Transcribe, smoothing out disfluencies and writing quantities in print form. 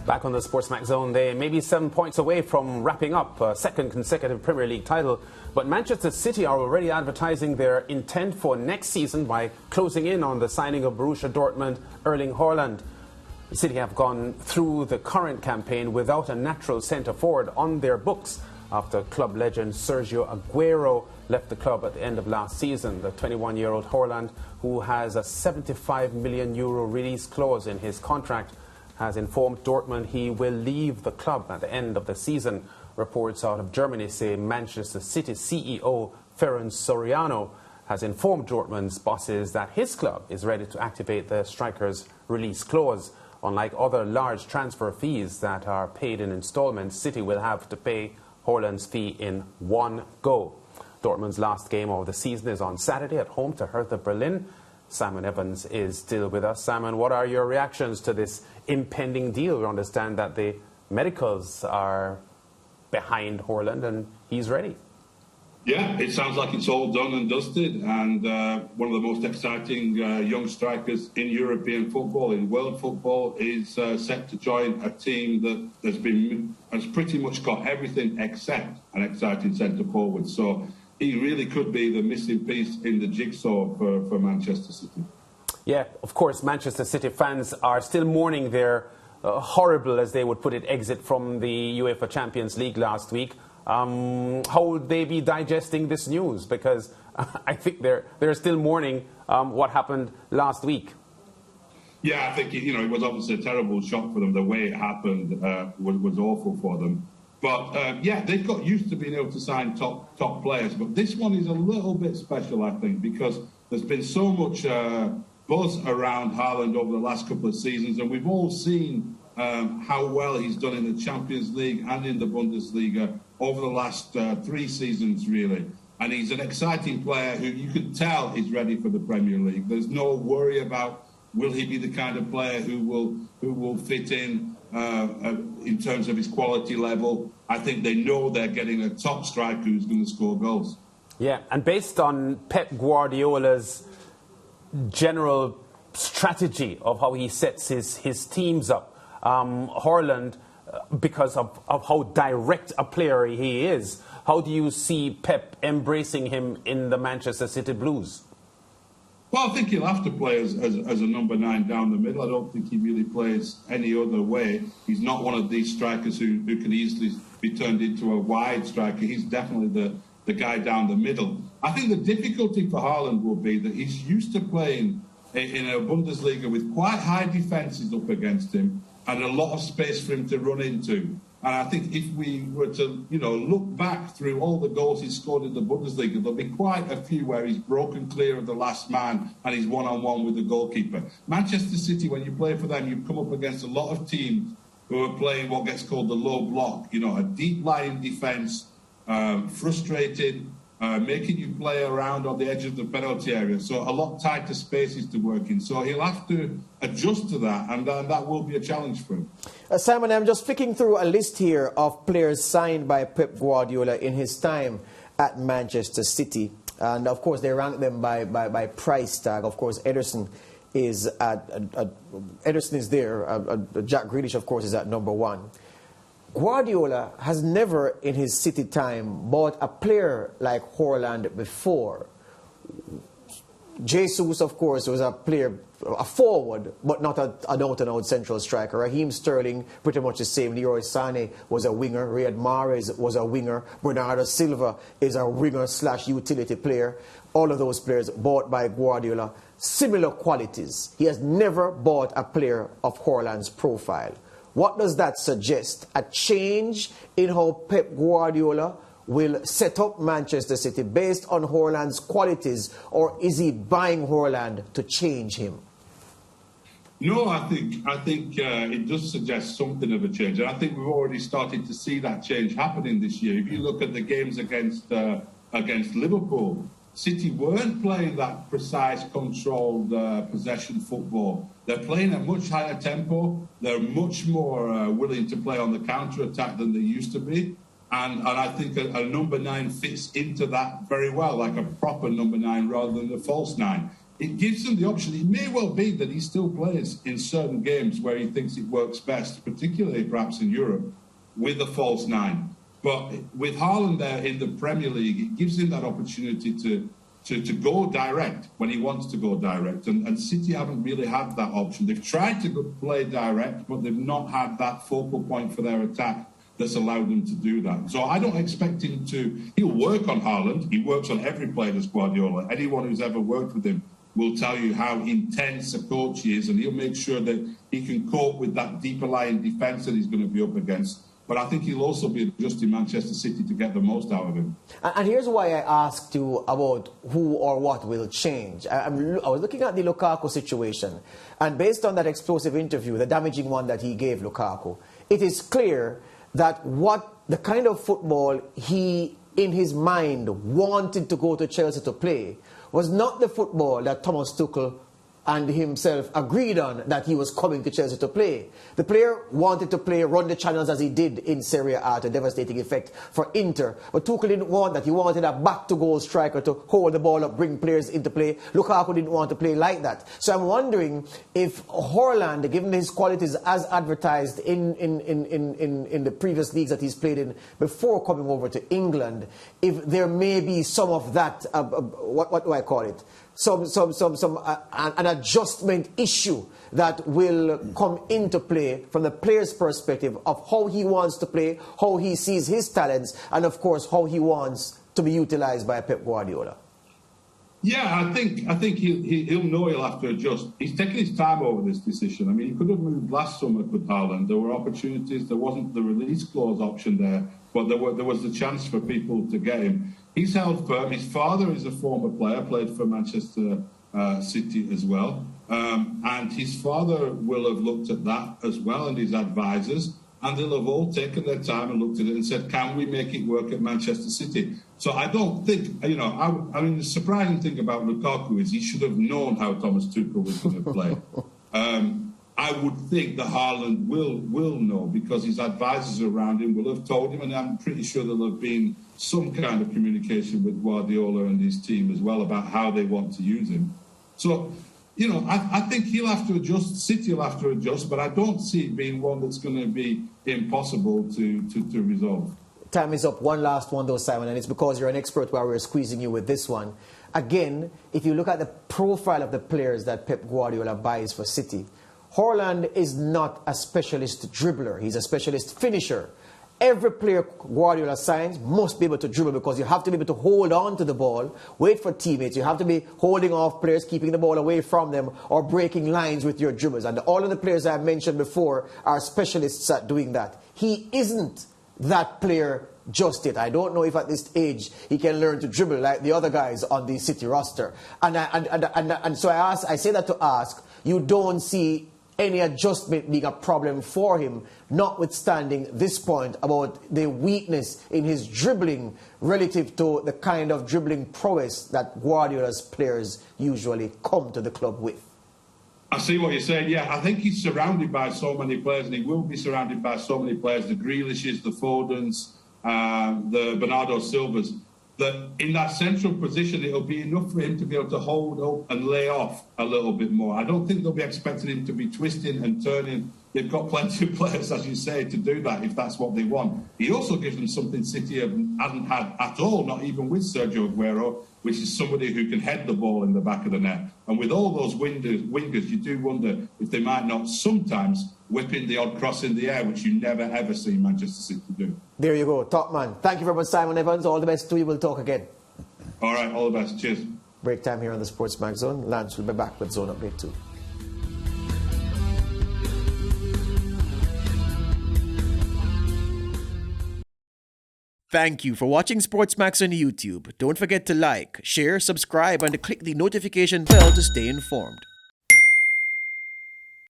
Back on the SportsMax Zone, they may be 7 points away from wrapping up a second consecutive Premier League title, but Manchester City are already advertising their intent for next season by closing in on the signing of Borussia Dortmund Erling Haaland. City have gone through the current campaign without a natural centre-forward on their books after club legend Sergio Aguero left the club at the end of last season. The 21-year-old Haaland, who has a €75 million release clause in his contract, has informed Dortmund he will leave the club at the end of the season. Reports out of Germany say Manchester City CEO Ferran Soriano has informed Dortmund's bosses that his club is ready to activate the striker's release clause. Unlike other large transfer fees that are paid in installments, City will have to pay Haaland's fee in one go. Dortmund's last game of the season is on Saturday at home to Hertha Berlin. Simon Evans is still with us. Simon, what are your reactions to this impending deal? We understand that the medicals are behind Haaland and he's ready. Yeah, it sounds like it's all done and dusted, and one of the most exciting young strikers in European football, in world football, is set to join a team that has pretty much got everything except an exciting centre forward. So he really could be the missing piece in the jigsaw for Manchester City. Yeah, of course, Manchester City fans are still mourning their horrible, as they would put it, exit from the UEFA Champions League last week. How would they be digesting this news? Because I think they're still mourning what happened last week. Yeah, I think it was obviously a terrible shock for them. The way it happened was awful for them. But yeah, they've got used to being able to sign top players. But this one is a little bit special, I think, because there's been so much buzz around Haaland over the last couple of seasons, and we've all seen how well he's done in the Champions League and in the Bundesliga over the last 3 seasons, really. And he's an exciting player who you can tell is ready for the Premier League. There's no worry about will he be the kind of player who will fit in terms of his quality level. I think they know they're getting a top striker who's going to score goals. Yeah, and based on Pep Guardiola's general strategy of how he sets his teams up, Haaland, because of how direct a player he is, how do you see Pep embracing him in the Manchester City Blues? Well, I think he'll have to play as a number 9 down the middle. I don't think he really plays any other way. He's not one of these strikers who can easily be turned into a wide striker. He's definitely the guy down the middle. I think the difficulty for Haaland will be that he's used to playing in a Bundesliga with quite high defences up against him and a lot of space for him to run into. And I think if we were to, look back through all the goals he's scored in the Bundesliga, there'll be quite a few where he's broken clear of the last man and he's one-on-one with the goalkeeper. Manchester City, when you play for them, you come up against a lot of teams who are playing what gets called the low block, a deep-lying defence, frustrated, making you play around on the edge of the penalty area. So a lot tighter spaces to work in. So he'll have to adjust to that, and that will be a challenge for him. Simon, I'm just flicking through a list here of players signed by Pep Guardiola in his time at Manchester City. And, of course, they rank them by price tag. Of course, Ederson is there. Jack Grealish, of course, is at number 1. Guardiola has never in his City time bought a player like Haaland before. Jesus, of course, was a player, a forward, but not an out-and-out central striker. Raheem Sterling, pretty much the same. Leroy Sané was a winger. Riyad Mahrez was a winger. Bernardo Silva is a winger/utility player. All of those players bought by Guardiola. Similar qualities. He has never bought a player of Haaland's profile. What does that suggest? A change in how Pep Guardiola will set up Manchester City based on Haaland's qualities, or is he buying Haaland to change him? No, I think it does suggest something of a change, and I think we've already started to see that change happening this year. If you look at the games against Liverpool, City weren't playing that precise, controlled possession football. They're playing at much higher tempo. They're much more willing to play on the counter-attack than they used to be. And I think a number 9 fits into that very well, like a proper number 9 rather than a false 9. it gives him the option. It may well be that he still plays in certain games where he thinks it works best, particularly perhaps in Europe, with a false nine. But with Haaland there in the Premier League, it gives him that opportunity to go direct when he wants to go direct. And City haven't really had that option. They've tried to play direct, but they've not had that focal point for their attack that's allowed them to do that. So I don't expect him to... He'll work on Haaland. He works on every player that's Guardiola. Anyone who's ever worked with him will tell you how intense a coach he is, and he'll make sure that he can cope with that deeper lying defence that he's going to be up against. But I think he'll also be adjusting Manchester City to get the most out of him. And here's why I asked you about who or what will change. I was looking at the Lukaku situation, and based on that explosive interview, the damaging one that he gave Lukaku, it is clear that what the kind of football he, in his mind, wanted to go to Chelsea to play was not the football that Thomas Tuchel and himself agreed on that he was coming to Chelsea to play. The player wanted to play, run the channels as he did in Serie A to devastating effect for Inter. But Tuchel didn't want that. He wanted a back-to-goal striker to hold the ball up, bring players into play. Lukaku didn't want to play like that. So I'm wondering if Haaland, given his qualities as advertised in the previous leagues that he's played in before coming over to England, if there may be some of that, what do I call it? An adjustment issue that will come into play from the player's perspective of how he wants to play, how he sees his talents, and of course how he wants to be utilized by Pep Guardiola. Yeah, I think he'll know he'll have to adjust. He's taken his time over this decision. I mean, he could have moved last summer with Haaland. There were opportunities. There wasn't the release clause option there, but there was the chance for people to get him. He's held firm. His father is a former player, played for Manchester City as well. And his father will have looked at that as well, and his advisors. And they'll have all taken their time and looked at it and said, can we make it work at Manchester City? So I don't think, I mean, the surprising thing about Lukaku is he should have known how Thomas Tuchel was going to play. I would think that Haaland will know, because his advisors around him will have told him, and I'm pretty sure there'll have been some kind of communication with Guardiola and his team as well about how they want to use him. So, I think he'll have to adjust, City will have to adjust, but I don't see it being one that's going to be impossible to resolve. Time is up. One last one though, Simon, and it's because you're an expert while we're squeezing you with this one. Again, if you look at the profile of the players that Pep Guardiola buys for City, Haaland is not a specialist dribbler. He's a specialist finisher. Every player Guardiola signs must be able to dribble, because you have to be able to hold on to the ball, wait for teammates. You have to be holding off players, keeping the ball away from them, or breaking lines with your dribbles. And all of the players I've mentioned before are specialists at doing that. He isn't that player just yet. I don't know if at this age he can learn to dribble like the other guys on the City roster. And so I say that to ask, you don't see any adjustment being a problem for him, notwithstanding this point about the weakness in his dribbling relative to the kind of dribbling prowess that Guardiola's players usually come to the club with. I see what you're saying. Yeah, I think he's surrounded by so many players, and he will be surrounded by so many players, the Grealishes, the Fodens, the Bernardo Silvas, that in that central position, it'll be enough for him to be able to hold up and lay off a little bit more. I don't think they'll be expecting him to be twisting and turning. They've got plenty of players, as you say, to do that if that's what they want. He also gives them something City hasn't had at all, not even with Sergio Aguero, which is somebody who can head the ball in the back of the net. And with all those wingers, you do wonder if they might not sometimes whip in the odd cross in the air, which you never, ever see Manchester City do. There you go, top man. Thank you very much, Simon Evans. All the best to you. We'll talk again. All right, all the best. Cheers. Break time here on the SportsMax Zone. Lance will be back with Zone Update 2. Thank you for watching SportsMax on YouTube. Don't forget to like, share, subscribe, and click the notification bell to stay informed.